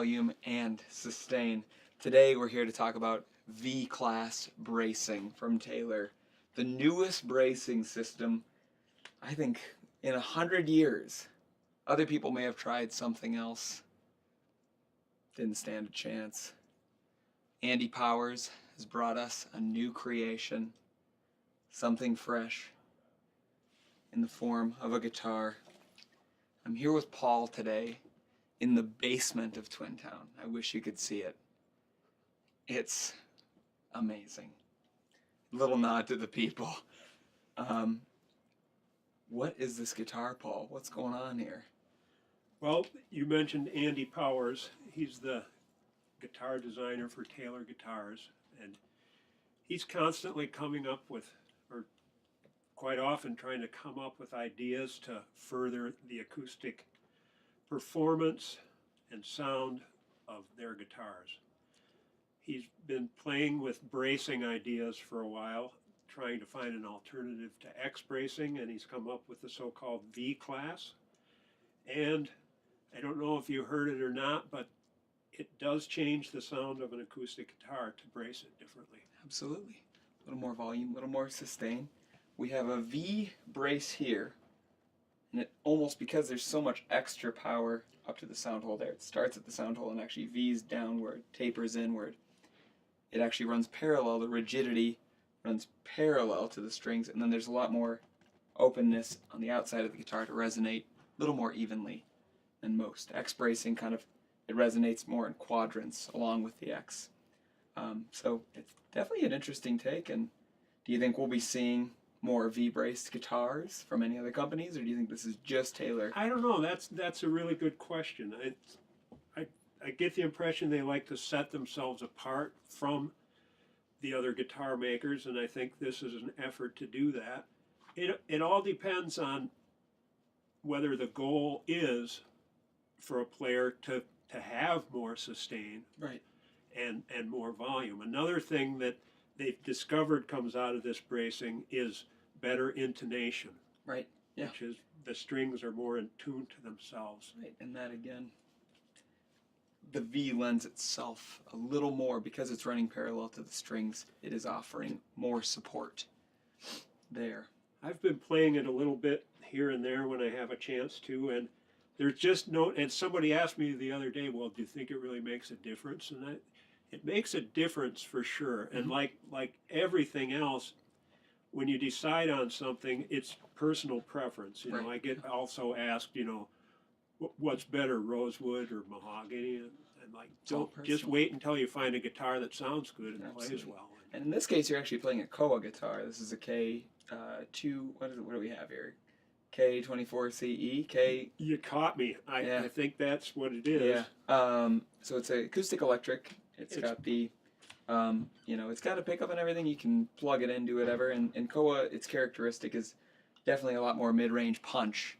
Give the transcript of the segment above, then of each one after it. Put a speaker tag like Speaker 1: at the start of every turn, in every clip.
Speaker 1: volume, and sustain. Today we're here to talk about VClass bracing from Taylor. The newest bracing system, I think, in 100 years. Other people may have tried something else. Didn't stand a chance. Andy Powers has brought us a new creation, something fresh, in the form of a guitar. I'm here with Paul today in the basement of Twin Town. I wish you could see it. It's amazing. Little nod to the people. What is this guitar, Paul? What's going on here?
Speaker 2: Well, you mentioned Andy Powers. He's the guitar designer for Taylor Guitars, and he's constantly coming up with, or quite often trying to come up with ideas to further the acoustic performance and sound of their guitars. He's been playing with bracing ideas for a while, trying to find an alternative to X bracing, and he's come up with the so-called VClass. And I don't know if you heard it or not, but it does change the sound of an acoustic guitar to brace it differently.
Speaker 1: Absolutely. A little more volume, a little more sustain. We have a V brace here, and it almost, because there's so much extra power up to the sound hole there, it starts at the sound hole and actually V's downward, tapers inward. It actually runs parallel, the rigidity runs parallel to the strings, and then there's a lot more openness on the outside of the guitar to resonate a little more evenly than most. X bracing kind of, it resonates more in quadrants along with the X. So it's definitely an interesting take. And do you think we'll be seeing more V-braced guitars from any other companies, or do you think this is just Taylor?
Speaker 2: I don't know. That's a really good question. I get the impression they like to set themselves apart from the other guitar makers, and I think this is an effort to do that. It all depends on whether the goal is for a player to have more sustain,
Speaker 1: Right,
Speaker 2: and more volume. Another thing that they've discovered comes out of this bracing is better intonation.
Speaker 1: right, yeah.
Speaker 2: Which is the strings are more in tune to themselves.
Speaker 1: Right, and that again, the V lends itself a little more because it's running parallel to the strings. It is offering more support there.
Speaker 2: I've been playing it a little bit here and there when I have a chance to, and there's just no, and somebody asked me the other day, well, do you think it really makes a difference? And it makes a difference for sure. And like everything else, when you decide on something, it's personal preference. You know,
Speaker 1: Right.
Speaker 2: I get also asked, you know, what's better, rosewood or mahogany? And like,
Speaker 1: all
Speaker 2: don't just
Speaker 1: personal.
Speaker 2: wait until you find a guitar that sounds good and plays
Speaker 1: Absolutely.
Speaker 2: well.
Speaker 1: And in this case, you're actually playing a Koa guitar. This is a what do we have here? K24ce, K.
Speaker 2: You caught me.
Speaker 1: Yeah.
Speaker 2: I think that's what it is.
Speaker 1: Yeah. So it's an acoustic electric. It's got the, it's got a pickup and everything. You can plug it in, do whatever. And Koa, its characteristic is definitely a lot more mid-range punch,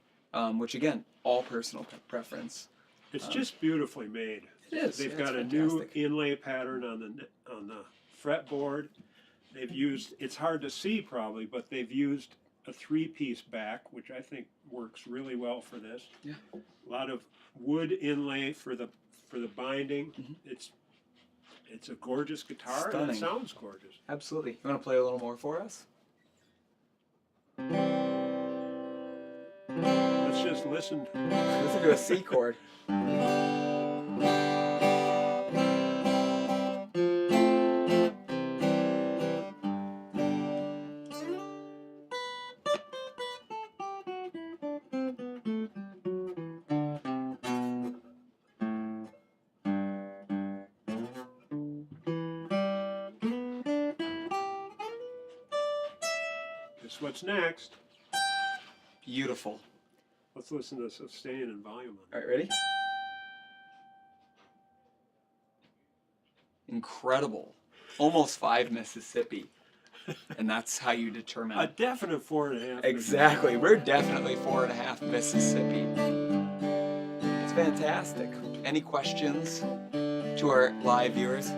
Speaker 1: which again, all personal preference.
Speaker 2: It's just beautifully made.
Speaker 1: It is.
Speaker 2: They've
Speaker 1: Yeah,
Speaker 2: got a
Speaker 1: it's
Speaker 2: new
Speaker 1: fantastic.
Speaker 2: inlay pattern on the fretboard. They've used, it's hard to see probably, but they've used a 3-piece back, which I think works really well for this.
Speaker 1: Yeah.
Speaker 2: A lot of wood inlay for the binding.
Speaker 1: Mhm.
Speaker 2: It's a gorgeous guitar.
Speaker 1: Stunning.
Speaker 2: And it sounds gorgeous.
Speaker 1: Absolutely. You want to play a little more for us?
Speaker 2: Let's just listen.
Speaker 1: Listen to a C chord.
Speaker 2: This what's next.
Speaker 1: Beautiful.
Speaker 2: Let's listen to sustain and volume on
Speaker 1: All right, ready? Incredible. Almost 5 Mississippi. And that's how you determine.
Speaker 2: a definite 4.5.
Speaker 1: Exactly. We're definitely 4.5 Mississippi. It's fantastic. Any questions to our live viewers?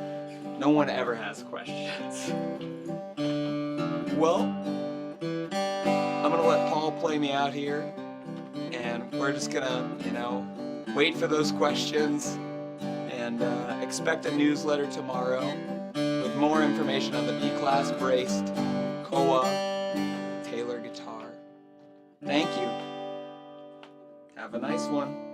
Speaker 1: No one ever has questions. Well, I'm gonna let Paul play me out here, and we're just gonna, wait for those questions, and And expect a newsletter tomorrow with more information on the VClass braced Koa Taylor guitar. Thank you. Have a nice one.